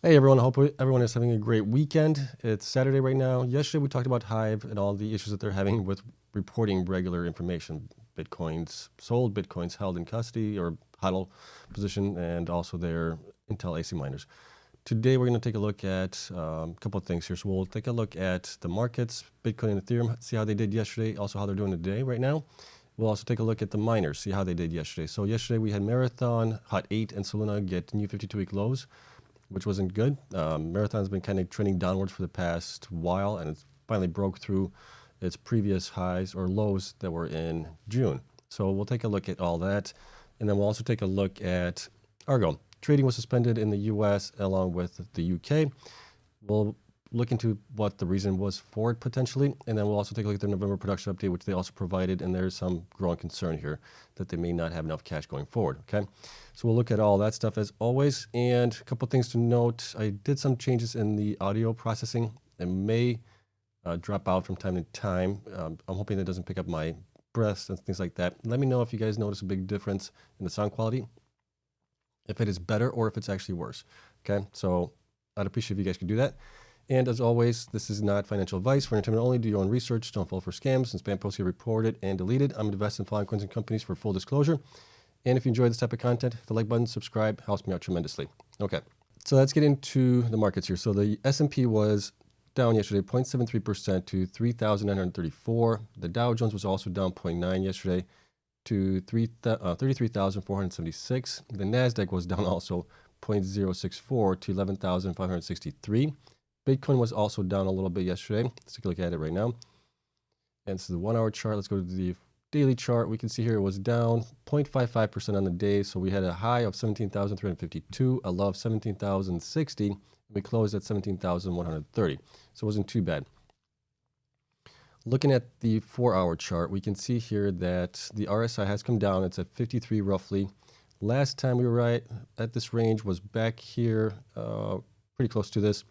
Hey everyone, I hope everyone is having a great weekend. It's Saturday right now. Yesterday we talked about Hive and all the issues that they're having with reporting regular information. Bitcoins sold, Bitcoins held in custody or HODL position, and also their Intel ASIC miners. Today we're going to take a look at a couple of things here. So we'll take a look at the markets, Bitcoin and Ethereum, see how they did yesterday, also how they're doing today right now. We'll also take a look at the miners, see how they did yesterday. So yesterday we had Marathon, Hot 8, and Soluna get new 52-week lows, which wasn't good. Marathon's been kind of trending downwards for the past while, and it's finally broke through its previous highs or lows that were in June. So we'll take a look at all that, and then we'll also take a look at Argo. Trading was suspended in the US along with the UK. We'll look into what the reason was for it potentially, and then we'll also take a look at their November production update, which they also provided, and there's some growing concern here that they may not have enough cash going forward, okay? So we'll look at all that stuff as always, and a couple things to note. I did some changes in the audio processing. It may drop out from time to time. I'm hoping that doesn't pick up my breaths and things like that. Let me know if you guys notice a big difference in the sound quality, if it is better or if it's actually worse, okay? So I'd appreciate if you guys could do that. And as always, this is not financial advice. For entertainment only, do your own research. Don't fall for scams and spam posts get reported and deleted. I'm invested in following coins and companies for full disclosure. And if you enjoy this type of content, hit the like button, subscribe, helps me out tremendously. Okay, so let's get into the markets here. So the S&P was down yesterday 0.73% to 3,934. The Dow Jones was also down 0.9 yesterday to 33,476. The NASDAQ was down also 0.064 to 11,563. Bitcoin was also down a little bit yesterday. Let's take a look at it right now. And this is the 1 hour chart. Let's go to the daily chart. We can see here it was down 0.55% on the day. So we had a high of 17,352, a low of 17,060. We closed at 17,130. So it wasn't too bad. Looking at the 4 hour chart, we can see here that the RSI has come down. It's at 53 roughly. Last time we were right at this range was back here, pretty close to this.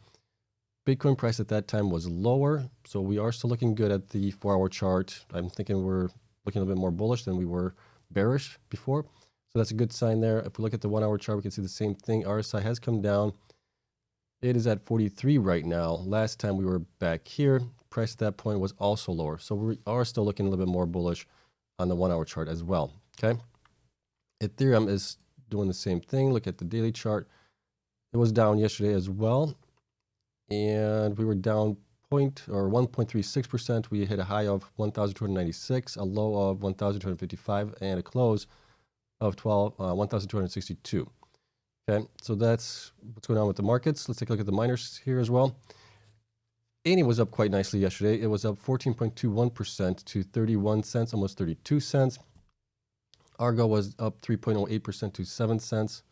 Bitcoin price at that time was lower, so we are still looking good at the 4 hour chart. I'm thinking we're looking a little bit more bullish than we were bearish before. So that's a good sign there. If we look at the 1 hour chart, we can see the same thing. RSI has come down. It is at 43 right now. Last time we were back here, price at that point was also lower. So we are still looking a little bit more bullish on the 1 hour chart as well, okay? Ethereum is doing the same thing. Look at the daily chart. It was down yesterday as well, and we were down 1.36%. We hit a high of 1,296, a low of 1,255, and a close of 1,262. Okay, so that's what's going on with the markets. Let's take a look at the miners here as well. ANY was up quite nicely yesterday. It was up 14.21% to 31 cents, almost 32 cents. Argo was up 3.08% to 7 cents.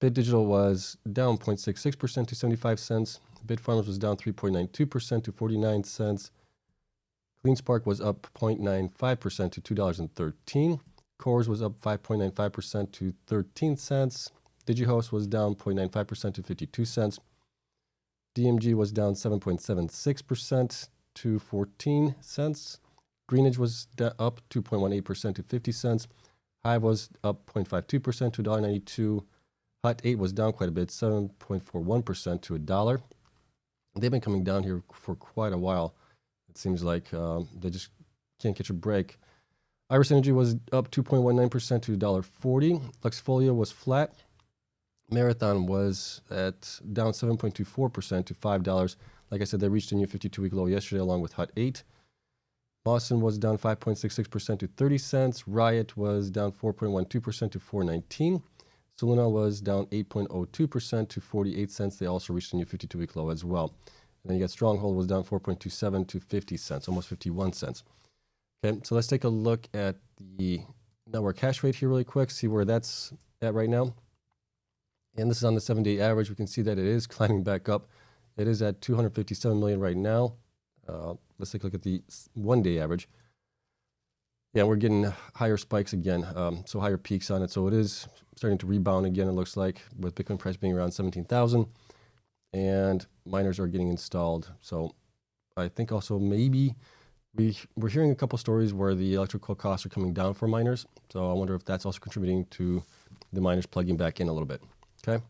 BitDigital was down 0.66% to 75 cents. Bitfarms was down 3.92% to 49 cents. CleanSpark was up 0.95% to $2.13. Cores was up 5.95% to 13 cents. DigiHost was down 0.95% to 52 cents. DMG was down 7.76% to 14 cents. Greenidge was up 2.18% to 50 cents. Hive was up 0.52% to $1.92. Hot 8 was down quite a bit, 7.41% to $1. They've been coming down here for quite a while. It seems like they just can't catch a break. Iris Energy was up 2.19% to $1.40. Luxfolio was flat. Marathon was down 7.24% to $5. Like I said, they reached a new 52-week low yesterday along with Hut 8. Boston was down 5.66% to 30 cents. Riot was down 4.12% to $4.19. Soluna was down 8.02% to 48 cents. They also reached a new 52-week low as well. And then you got Stronghold was down 4.27 to 50 cents, almost 51 cents. Okay, so let's take a look at the network hash rate here really quick, see where that's at right now. And this is on the 7-day average. We can see that it is climbing back up. It is at 257 million right now. Let's take a look at the 1-day average. Yeah, we're getting higher spikes again, so higher peaks on it. So it is starting to rebound again, it looks like, with Bitcoin price being around 17,000. And miners are getting installed. So I think also maybe we're hearing a couple stories where the electrical costs are coming down for miners. So I wonder if that's also contributing to the miners plugging back in a little bit. Okay.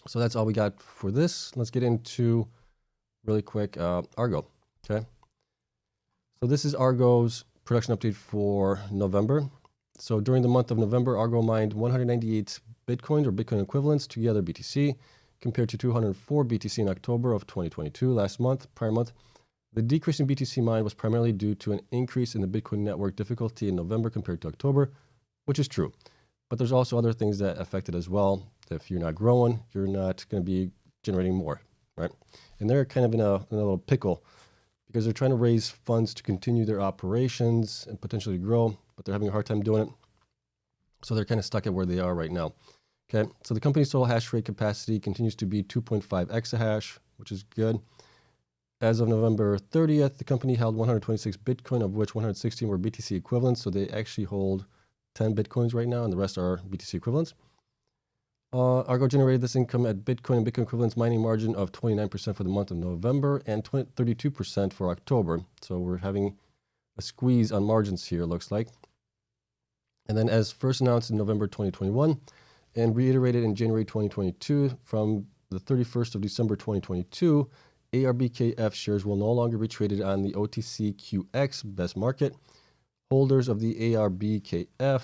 So that's all we got for this. Let's get into really quick Argo. Okay. So this is Argo's production update for November. So during the month of November, Argo mined 198 Bitcoins or Bitcoin equivalents to gather BTC, compared to 204 BTC in October of 2022, prior month. The decrease in BTC mined was primarily due to an increase in the Bitcoin network difficulty in November compared to October, which is true. But there's also other things that affect it as well. If you're not growing, you're not going to be generating more, right? And they're kind of in a little pickle because they're trying to raise funds to continue their operations and potentially grow, but they're having a hard time doing it. So they're kind of stuck at where they are right now. Okay, so the company's total hash rate capacity continues to be 2.5 exahash, which is good. As of November 30th, the company held 126 Bitcoin, of which 116 were BTC equivalents. So they actually hold 10 Bitcoins right now, and the rest are BTC equivalents. Argo generated this income at Bitcoin and Bitcoin equivalents mining margin of 29% for the month of November and 32% for October. So we're having a squeeze on margins here, looks like. And then as first announced in November 2021 and reiterated in January 2022, from the 31st of December 2022, ARBKF shares will no longer be traded on the OTCQX best market. Holders of the ARBKF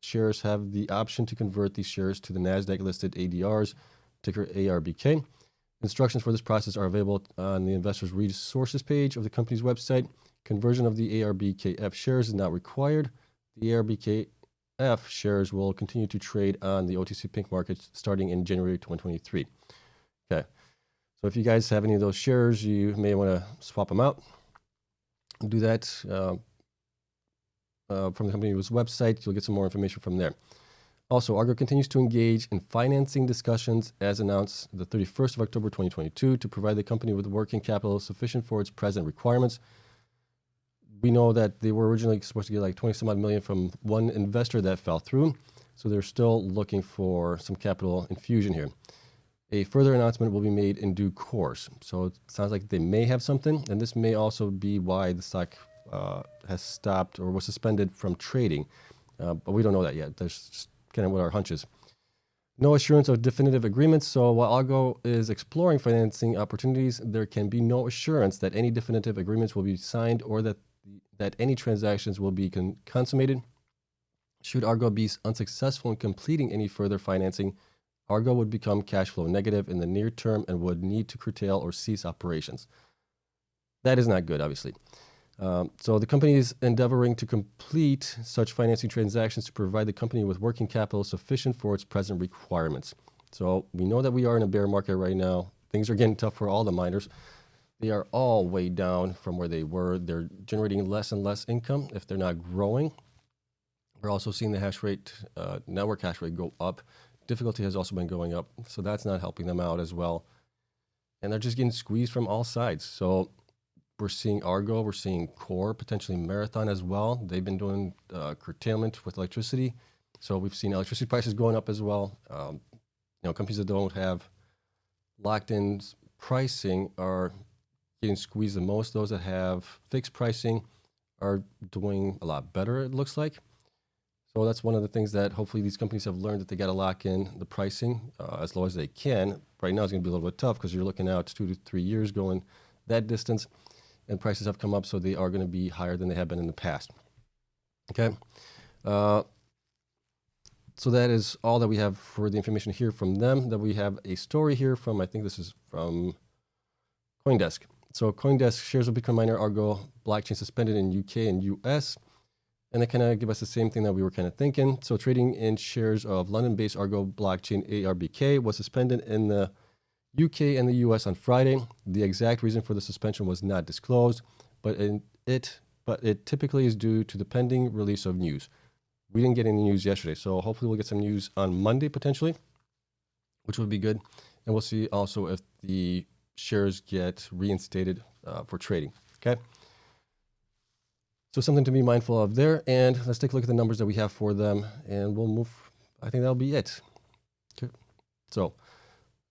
shares have the option to convert these shares to the NASDAQ-listed ADRs, ticker ARBK. Instructions for this process are available on the Investors Resources page of the company's website. Conversion of the ARBKF shares is not required. The ARBKF shares will continue to trade on the OTC Pink market starting in January 2023. Okay. So if you guys have any of those shares, you may want to swap them out. Do that from the company's website. You'll get some more information from there. Also, Argo continues to engage in financing discussions as announced the 31st of October 2022 to provide the company with working capital sufficient for its present requirements. We know that they were originally supposed to get like 20 some odd million from one investor that fell through. So they're still looking for some capital infusion here. A further announcement will be made in due course. So it sounds like they may have something, and this may also be why the stock has stopped or was suspended from trading. But we don't know that yet. That's just kind of what our hunch is. No assurance of definitive agreements. So while Argo is exploring financing opportunities, there can be no assurance that any definitive agreements will be signed or that any transactions will be consummated. Should Argo be unsuccessful in completing any further financing, Argo would become cash flow negative in the near term and would need to curtail or cease operations. That is not good, obviously. So the company is endeavoring to complete such financing transactions to provide the company with working capital sufficient for its present requirements. So we know that we are in a bear market right now. Things are getting tough for all the miners. They are all way down from where they were. They're generating less and less income if they're not growing. We're also seeing the hash rate, network hash rate go up. Difficulty has also been going up, so that's not helping them out as well. And they're just getting squeezed from all sides. So we're seeing Argo, we're seeing Core, potentially Marathon as well. They've been doing curtailment with electricity. So we've seen electricity prices going up as well. Companies that don't have locked-in pricing are getting squeezed the most. Those that have fixed pricing are doing a lot better, it looks like. So that's one of the things that hopefully these companies have learned, that they got to lock in the pricing as low as they can. Right now it's going to be a little bit tough because you're looking out 2 to 3 years going that distance, and prices have come up, so they are going to be higher than they have been in the past. Okay. So that is all that we have for the information here from them. That we have a story here from, I think this is from CoinDesk. So CoinDesk shares of Bitcoin miner Argo Blockchain suspended in UK and US. And they kind of give us the same thing that we were kind of thinking. So trading in shares of London-based Argo Blockchain ARBK was suspended in the UK and the US on Friday. The exact reason for the suspension was not disclosed, but it typically is due to the pending release of news. We didn't get any news yesterday, so hopefully we'll get some news on Monday potentially, which would be good. And we'll see also if the shares get reinstated for trading. Okay. So something to be mindful of there. And let's take a look at the numbers that we have for them, and we'll move. I think that'll be it. Okay. So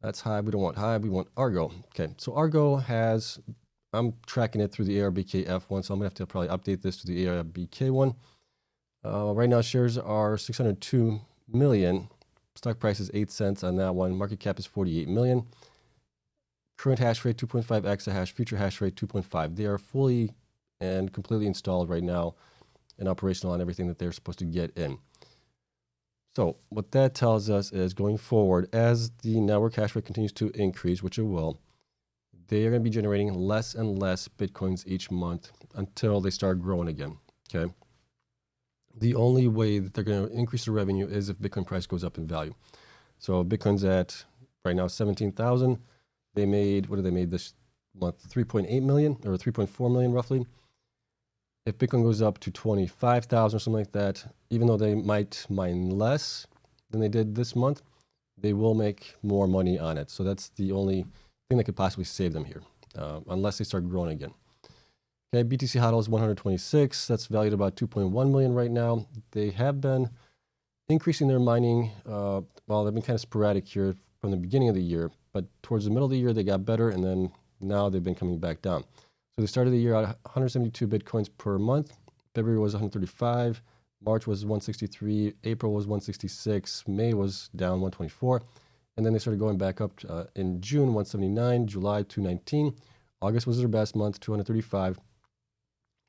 that's Hive. We don't want Hive. We want Argo. Okay. So Argo has, I'm tracking it through the ARBKF one, so I'm going to have to probably update this to the ARBK one. Right now, shares are 602 million. Stock price is 8 cents on that one. Market cap is 48 million. Current hash rate 2.5 exahash. Future hash rate 2.5. They are fully and completely installed right now and operational on everything that they're supposed to get in. So what that tells us is going forward, as the network hash rate continues to increase, which it will, they are going to be generating less and less Bitcoins each month until they start growing again, okay? The only way that they're going to increase the revenue is if Bitcoin price goes up in value. So Bitcoin's at right now 17,000. They made, what did they made this month? 3.8 million or 3.4 million roughly. If Bitcoin goes up to 25,000 or something like that, even though they might mine less than they did this month, they will make more money on it. So that's the only thing that could possibly save them here, unless they start growing again. Okay, BTC HODL is 126. That's valued about 2.1 million right now. They have been increasing their mining. Well, they've been kind of sporadic here from the beginning of the year, but towards the middle of the year, they got better, and then now they've been coming back down. So they started the year at 172 Bitcoins per month. February was 135. March was 163. April was 166. May was down 124. And then they started going back up in June, 179. July, 219. August was their best month, 235.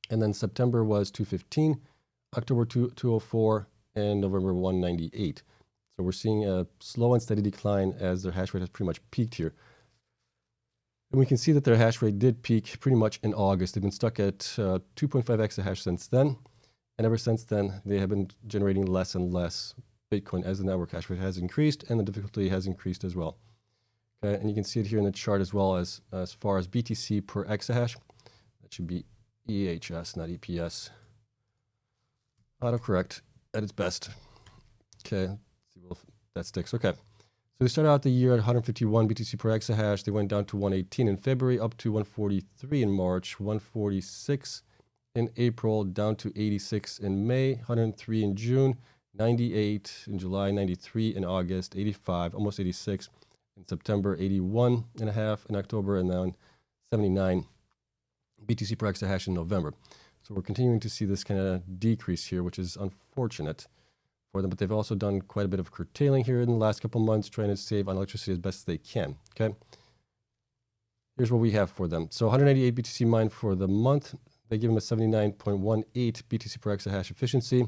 And then September was 215. October, 204. And November, 198. So we're seeing a slow and steady decline as their hash rate has pretty much peaked here. And we can see that their hash rate did peak pretty much in August. They've been stuck at 2.5 exahash since then. And ever since then, they have been generating less and less Bitcoin as the network hash rate has increased and the difficulty has increased as well. Okay, and you can see it here in the chart as well as far as BTC per exahash. That should be EHS, not EPS. Autocorrect at its best. Okay, let's see if that sticks. Okay. So they started out the year at 151 BTC per exahash. They went down to 118 in February, up to 143 in March, 146 in April, down to 86 in May, 103 in June, 98 in July, 93 in August, 85, almost 86 in September, 81 and a half in October, and then 79 BTC per exahash in November. So we're continuing to see this kind of decrease here, which is unfortunate for them, but they've also done quite a bit of curtailing here in the last couple of months, trying to save on electricity as best as they can. Okay, here's what we have for them. So 188 BTC mined for the month. They give them a 79.18 BTC per exahash efficiency.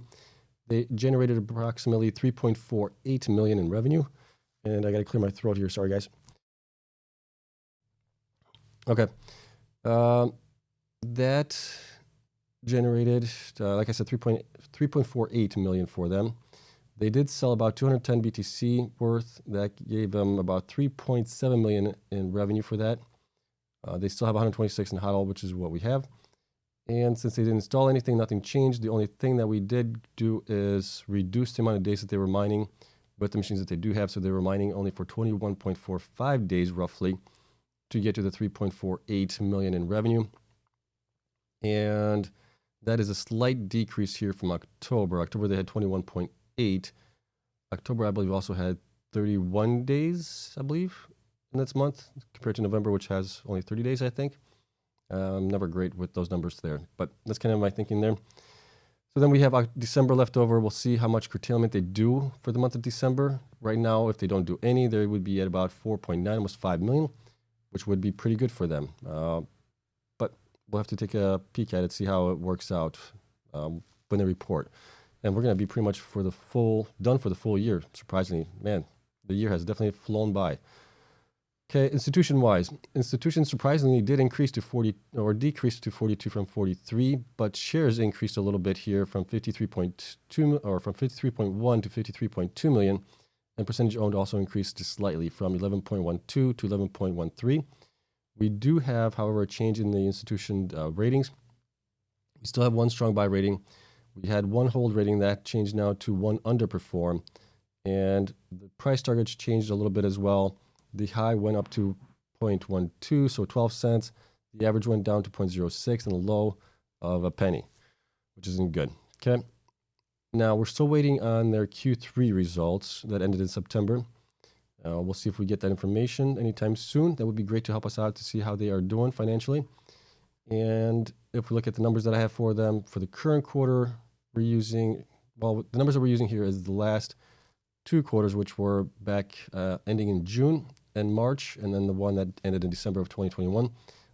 They generated approximately 3.48 million in revenue. And I got to clear my throat here. Sorry, guys. Okay. That generated, like I said, 3.48 million for them. They did sell about 210 BTC worth. That gave them about 3.7 million in revenue for that. They still have 126 in HODL, which is what we have. And since they didn't install anything, nothing changed. The only thing that we did do is reduce the amount of days that they were mining with the machines that they do have. So they were mining only for 21.45 days roughly to get to the 3.48 million in revenue. And that is a slight decrease here from October. October, they had 21.8. October, I believe, also had 31 days, I believe, in this month, compared to November, which has only 30 days, I think. I'm never great with those numbers there, but that's kind of my thinking there. So then we have December left over. We'll see how much curtailment they do for the month of December. Right now, if they don't do any, they would be at about 4.9, almost 5 million, which would be pretty good for them. But we'll have to take a peek at it, see how it works out when they report. And we're going to be pretty much done for the full year. Surprisingly, man, the year has definitely flown by. Okay, institution-wise, institutions surprisingly did increase to 40 or decrease to 42 from 43, but shares increased a little bit here from 53.2 or from 53.1 to 53.2 million, and percentage owned also increased just slightly from 11.12 to 11.13. We do have, however, a change in the institution ratings. We still have one strong buy rating. We had one hold rating that changed now to one underperform, and the price targets changed a little bit as well. The high went up to 0.12, so 12 cents. The average went down to 0.06 and the low of a penny, which isn't good. Okay. Now we're still waiting on their Q3 results that ended in September. We'll see if we get that information anytime soon. That would be great to help us out to see how they are doing financially. And if we look at the numbers that I have for them for the current quarter, we're using, well, the numbers that we're using here is the last two quarters, which were back ending in June and March, and then the one that ended in December of 2021.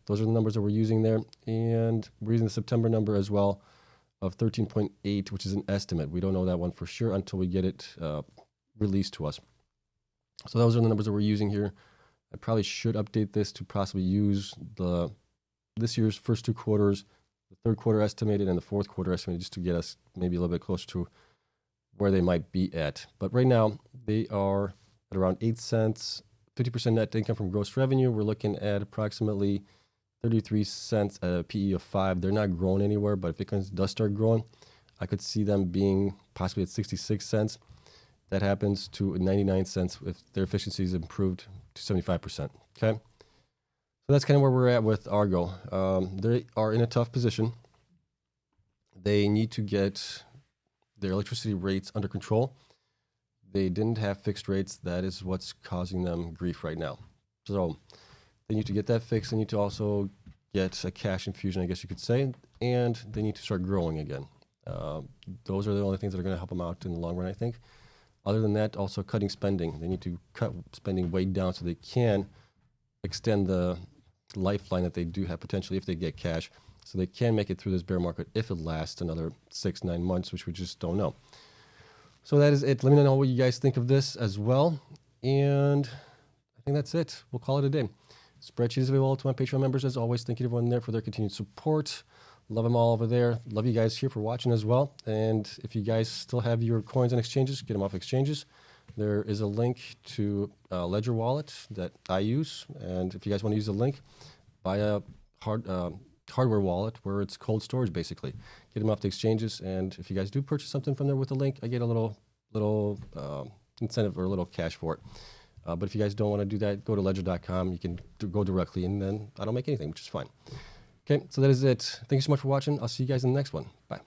Those are the numbers that we're using there. And we're using the September number as well of 13.8, which is an estimate. We don't know that one for sure until we get it released to us. So those are the numbers that we're using here. I probably should update this to possibly use this year's first two quarters, the third quarter estimated and the fourth quarter estimated, just to get us maybe a little bit closer to where they might be at. But right now, they are at around 8 cents, 50% net income from gross revenue. We're looking at approximately 33 cents at a PE of 5. They're not growing anywhere, but if Bitcoin does start growing, I could see them being possibly at 66 cents. That happens to 99 cents if their efficiency is improved to 75%. Okay, so that's kind of where we're at with Argo. They are in a tough position. They need to get their electricity rates under control. They didn't have fixed rates. That is what's causing them grief right now. So they need to get that fixed. They need to also get a cash infusion, I guess you could say, and they need to start growing again. Those are the only things that are going to help them out in the long run, I think. Other than that, also cutting spending. They need to cut spending way down so they can extend the lifeline that they do have potentially if they get cash, so they can make it through this bear market if it lasts another 6-9 months, which we just don't know. So that is it. Let me know what you guys think of this as well. And I think that's it. We'll call it a day. Spreadsheet is available to my Patreon members as always. Thank you to everyone there for their continued support. Love them all over there. Love you guys here for watching as well. And if you guys still have your coins on exchanges, get them off exchanges. There is a link to a Ledger wallet that I use. And if you guys want to use the link, buy a hardware wallet where it's cold storage, basically. Get them off the exchanges. And if you guys do purchase something from there with the link, I get a little incentive or a little cash for it. But if you guys don't want to do that, go to ledger.com. You can go directly, and then I don't make anything, which is fine. Okay, so that is it. Thank you so much for watching. I'll see you guys in the next one. Bye.